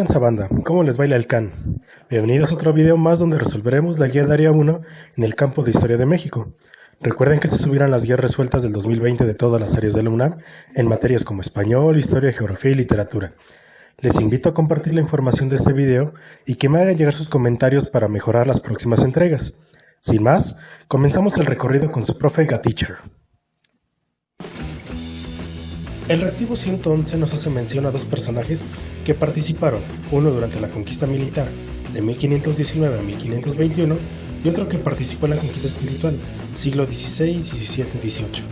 tranza banda, ¿cómo les baila el can? Bienvenidos a otro video más donde resolveremos la guía de área 1 en el campo de Historia de México. Recuerden que se subirán las guías resueltas del 2020 de todas las áreas de la UNAM en materias como español, historia, geografía y literatura. Les invito a compartir la información de este video y que me hagan llegar sus comentarios para mejorar las próximas entregas. Sin más, comenzamos el recorrido con su profe Gateacher. El reactivo 111 nos hace mención a dos personajes que participaron, uno durante la conquista militar de 1519 a 1521 y otro que participó en la conquista espiritual, siglo XVI, XVII, XVIII.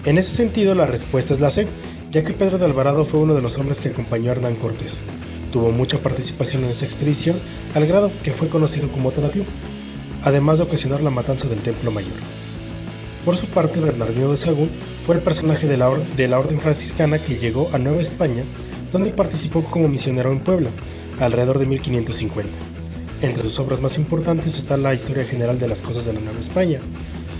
En ese sentido, la respuesta es la C, ya que Pedro de Alvarado fue uno de los hombres que acompañó a Hernán Cortés. Tuvo mucha participación en esa expedición, al grado que fue conocido como Tonatiuh, además de ocasionar la matanza del Templo Mayor. Por su parte, Bernardino de Sahagún fue el personaje de la Orden Franciscana que llegó a Nueva España, donde participó como misionero en Puebla, alrededor de 1550. Entre sus obras más importantes está la Historia General de las Cosas de la Nueva España,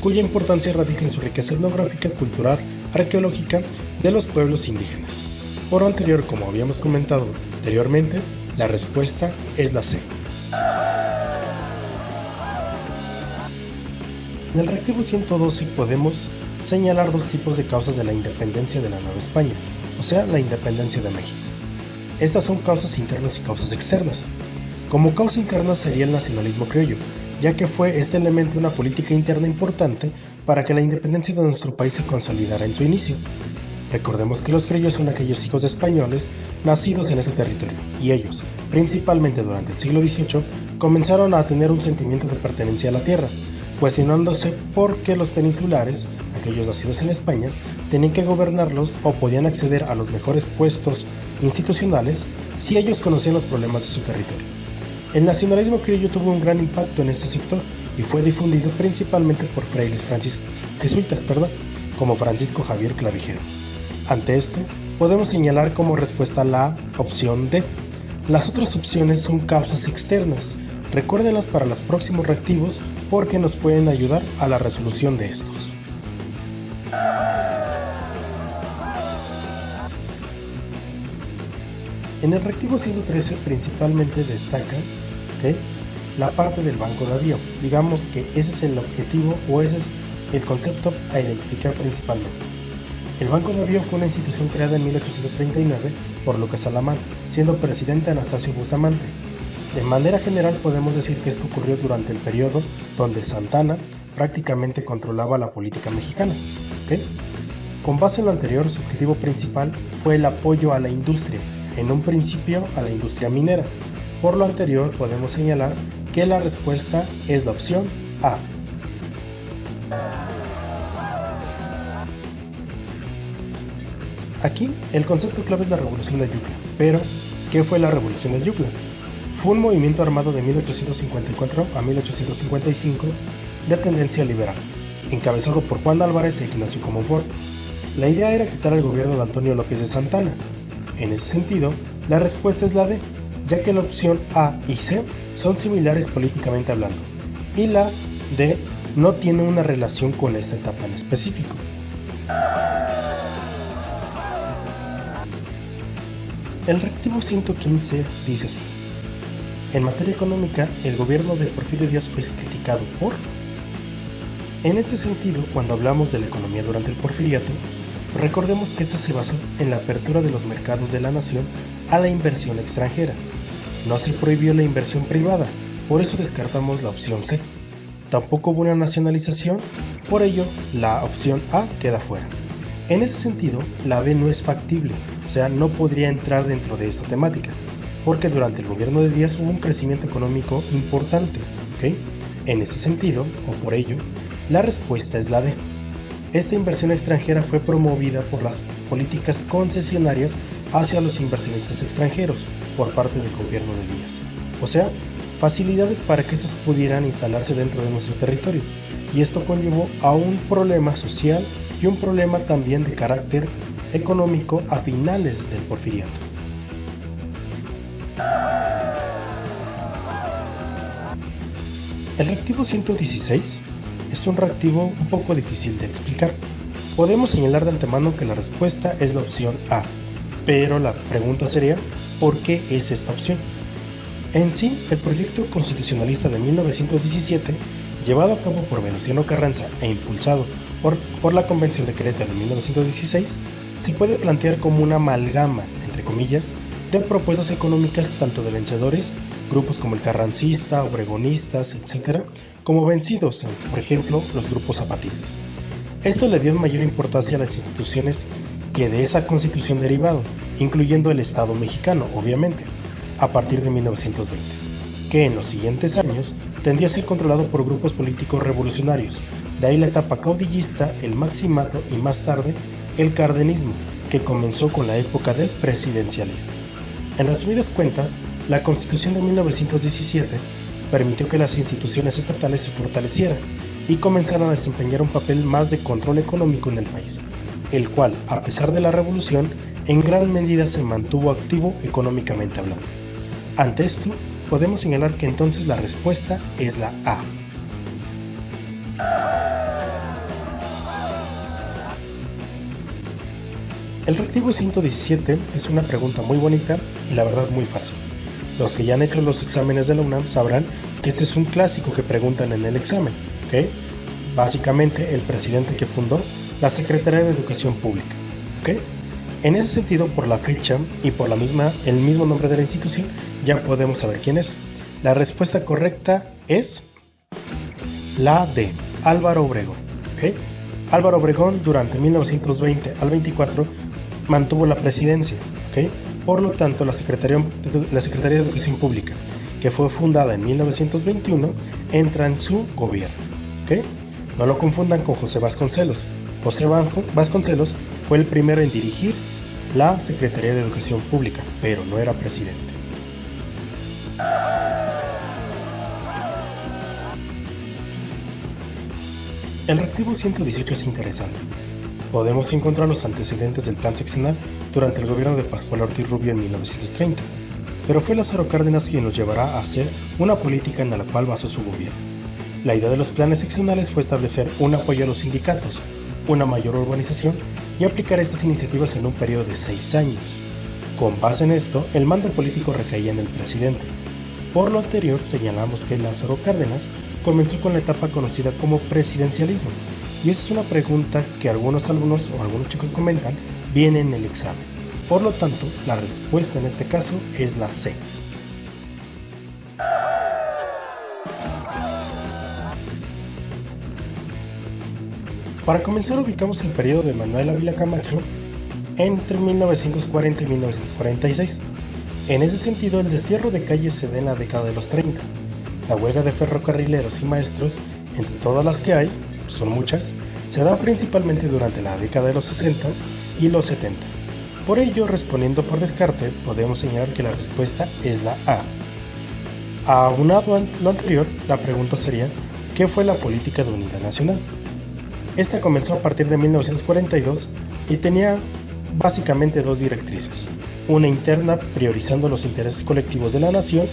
cuya importancia radica en su riqueza etnográfica, cultural, arqueológica de los pueblos indígenas. Por lo anterior, como habíamos comentado anteriormente, la respuesta es la C. En el reactivo 112 podemos señalar dos tipos de causas de la independencia de la Nueva España, o sea, la independencia de México. Estas son causas internas y causas externas. Como causa interna sería el nacionalismo criollo, ya que fue este elemento una política interna importante para que la independencia de nuestro país se consolidara en su inicio. Recordemos que los criollos son aquellos hijos de españoles nacidos en ese territorio, y ellos, principalmente durante el siglo XVIII, comenzaron a tener un sentimiento de pertenencia a la tierra, cuestionándose por qué los peninsulares, aquellos nacidos en España, tenían que gobernarlos o podían acceder a los mejores puestos institucionales si ellos conocían los problemas de su territorio. El nacionalismo criollo tuvo un gran impacto en este sector y fue difundido principalmente por frailes jesuitas, como Francisco Javier Clavijero. Ante esto, podemos señalar como respuesta la opción D. Las otras opciones son causas externas. Recuérdenlas para los próximos reactivos porque nos pueden ayudar a la resolución de estos. En el reactivo 113 principalmente destaca la parte del banco de avío. Digamos que ese es el objetivo o ese es el concepto a identificar principalmente. El Banco de Avío fue una institución creada en 1839 por Lucas Alamán, siendo presidente Anastasio Bustamante. De manera general podemos decir que esto ocurrió durante el periodo donde Santa Anna prácticamente controlaba la política mexicana. Con base en lo anterior, su objetivo principal fue el apoyo a la industria, en un principio a la industria minera. Por lo anterior podemos señalar que la respuesta es la opción A. Aquí el concepto clave es la Revolución de Ayutla, pero ¿qué fue la Revolución de Ayutla? Fue un movimiento armado de 1854 a 1855 de tendencia liberal, encabezado por Juan Álvarez e Ignacio Comonfort. La idea era quitar el gobierno de Antonio López de Santa Anna. En ese sentido, la respuesta es la D, ya que la opción A y C son similares políticamente hablando, y la D no tiene una relación con esta etapa en específico. El reactivo 115 dice así: en materia económica, el gobierno de Porfirio Díaz fue criticado por... En este sentido, cuando hablamos de la economía durante el porfiriato, recordemos que esta se basó en la apertura de los mercados de la nación a la inversión extranjera. No se prohibió la inversión privada, por eso descartamos la opción C. Tampoco hubo una nacionalización, por ello la opción A queda fuera. En ese sentido, la B no es factible, o sea, no podría entrar dentro de esta temática, porque durante el gobierno de Díaz hubo un crecimiento económico importante. En ese sentido, o por ello, la respuesta es la D. Esta inversión extranjera fue promovida por las políticas concesionarias hacia los inversionistas extranjeros por parte del gobierno de Díaz. O sea, facilidades para que estos pudieran instalarse dentro de nuestro territorio. Y esto conllevó a un problema social y un problema también de carácter económico a finales del porfiriato. El reactivo 116 es un reactivo un poco difícil de explicar. Podemos señalar de antemano que la respuesta es la opción A, pero la pregunta sería por qué es esta opción. En sí, el proyecto constitucionalista de 1917, llevado a cabo por Venustiano Carranza e impulsado por la Convención de Querétaro en 1916, se puede plantear como una amalgama, entre comillas, de propuestas económicas tanto de vencedores, grupos como el carrancista, obregonistas, etc., como vencidos, por ejemplo, los grupos zapatistas. Esto le dio mayor importancia a las instituciones que de esa constitución derivado, incluyendo el Estado mexicano, obviamente, a partir de 1920, que en los siguientes años tendió a ser controlado por grupos políticos revolucionarios, de ahí la etapa caudillista, el maximato y más tarde el cardenismo, que comenzó con la época del presidencialismo. En resumidas cuentas, la Constitución de 1917 permitió que las instituciones estatales se fortalecieran y comenzaron a desempeñar un papel más de control económico en el país, el cual, a pesar de la revolución, en gran medida se mantuvo activo económicamente hablando. Ante esto, podemos señalar que entonces la respuesta es la A. El reactivo 117 es una pregunta muy bonita y la verdad muy fácil. Los que ya han hecho los exámenes de la UNAM sabrán que este es un clásico que preguntan en el examen, ¿ok? Básicamente el presidente que fundó la Secretaría de Educación Pública, ¿ok? En ese sentido, por la fecha y por el mismo nombre de la institución, ya podemos saber quién es. La respuesta correcta es la D, Álvaro Obregón, ¿ok? Álvaro Obregón durante 1920 al 24 mantuvo la presidencia, ¿ok? Por lo tanto, la Secretaría de Educación Pública, que fue fundada en 1921, entra en su gobierno, ¿ok? No lo confundan con José Vasconcelos. José Vasconcelos fue el primero en dirigir la Secretaría de Educación Pública, pero no era presidente. El reactivo 118 es interesante. Podemos encontrar los antecedentes del plan sexenal durante el gobierno de Pascual Ortiz Rubio en 1930, pero fue Lázaro Cárdenas quien nos llevará a hacer una política en la cual basó su gobierno. La idea de los planes sexenales fue establecer un apoyo a los sindicatos, una mayor urbanización y aplicar estas iniciativas en un periodo de 6 años. Con base en esto, el mando político recaía en el presidente. Por lo anterior, señalamos que Lázaro Cárdenas comenzó con la etapa conocida como presidencialismo, y esta es una pregunta que algunos alumnos o algunos chicos comentan viene en el examen. Por lo tanto, la respuesta en este caso es la C. Para comenzar, ubicamos el periodo de Manuel Ávila Camacho entre 1940 y 1946. En ese sentido, el destierro de calles se da en la década de los 30. La huelga de ferrocarrileros y maestros, entre todas las que hay, son muchas, se da principalmente durante la década de los 60 y los 70. Por ello, respondiendo por descarte, podemos señalar que la respuesta es la A. Aunado a lo anterior, la pregunta sería, ¿qué fue la política de unidad nacional? Esta comenzó a partir de 1942 y tenía básicamente dos directrices, una interna priorizando los intereses colectivos de la nación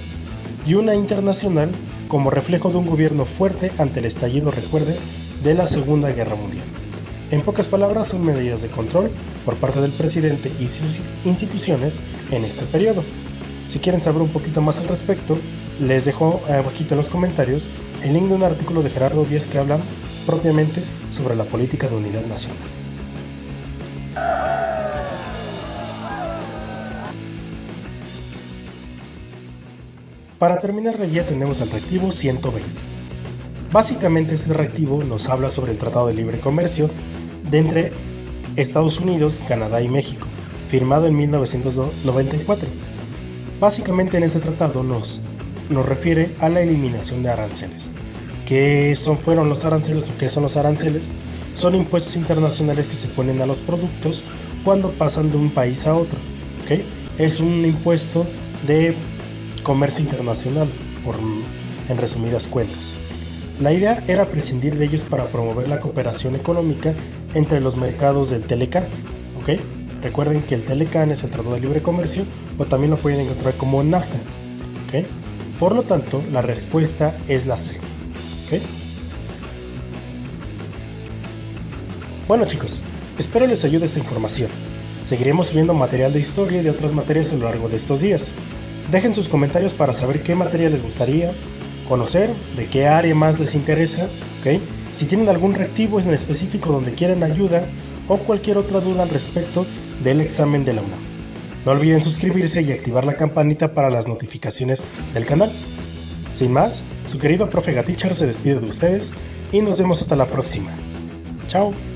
y una internacional como reflejo de un gobierno fuerte ante el estallido, recuerde, de la Segunda Guerra Mundial. En pocas palabras, son medidas de control por parte del presidente y sus instituciones en este periodo. Si quieren saber un poquito más al respecto, les dejo abajito en los comentarios el link de un artículo de Gerardo Díaz que habla propiamente sobre la política de unidad nacional. Para terminar, ya tenemos el reactivo 120. Básicamente este reactivo nos habla sobre el Tratado de Libre Comercio de entre Estados Unidos, Canadá y México, firmado en 1994. Básicamente en este tratado nos refiere a la eliminación de aranceles. ¿Qué fueron los aranceles o qué son los aranceles? Son impuestos internacionales que se ponen a los productos cuando pasan de un país a otro, ¿ok? Es un impuesto de comercio internacional, en resumidas cuentas. La idea era prescindir de ellos para promover la cooperación económica entre los mercados del TELECAN, ¿ok? Recuerden que el TELECAN es el Tratado de Libre Comercio o también lo pueden encontrar como NAFTA, ¿ok? Por lo tanto, la respuesta es la C, ¿ok? Bueno chicos, espero les ayude esta información. Seguiremos subiendo material de historia y de otras materias a lo largo de estos días. Dejen sus comentarios para saber qué materia les gustaría conocer, de qué área más les interesa, ¿ok? Si tienen algún reactivo en específico donde quieran ayuda o cualquier otra duda al respecto del examen de la UNAM. No olviden suscribirse y activar la campanita para las notificaciones del canal. Sin más, su querido profe Gatichar se despide de ustedes y nos vemos hasta la próxima. Chao.